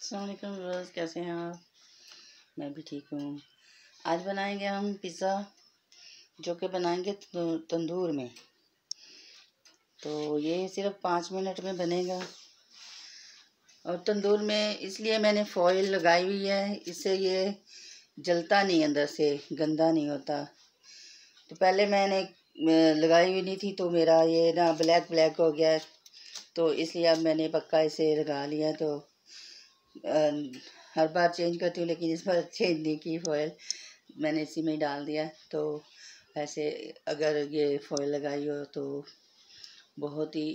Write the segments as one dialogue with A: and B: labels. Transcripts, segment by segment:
A: अस्सलाम वालेकुम व्यूअर्स, कैसे हैं आप? मैं भी ठीक हूँ। आज बनाएंगे हम पिज़्ज़ा, जो कि बनाएंगे तंदूर में। तो ये सिर्फ 5 मिनट में बनेगा। और तंदूर में इसलिए मैंने फॉइल लगाई हुई है, इससे ये जलता नहीं, अंदर से गंदा नहीं होता। तो पहले मैंने लगाई हुई नहीं थी, तो मेरा ये ना ब्लैक ब्लैक हो गया है। तो इसलिए अब मैंने पक्का इसे लगा लिया। तो हर बार चेंज करती हूँ, लेकिन इस बार चेंज नहीं की, फॉइल मैंने इसी में ही डाल दिया। तो ऐसे अगर ये फॉइल लगाई हो तो बहुत ही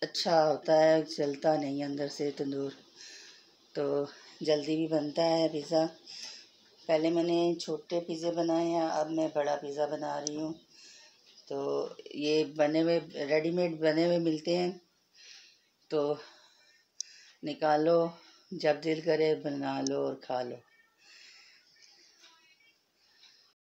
A: अच्छा होता है, जलता नहीं अंदर से तंदूर। तो जल्दी भी बनता है पिज़्ज़ा। पहले मैंने छोटे पिज़्ज़े बनाए हैं, अब मैं बड़ा पिज़्ज़ा बना रही हूँ। तो ये बने हुए रेडीमेड बने हुए मिलते हैं, तो निकालो, जब दिल करे बना लो और खा लो।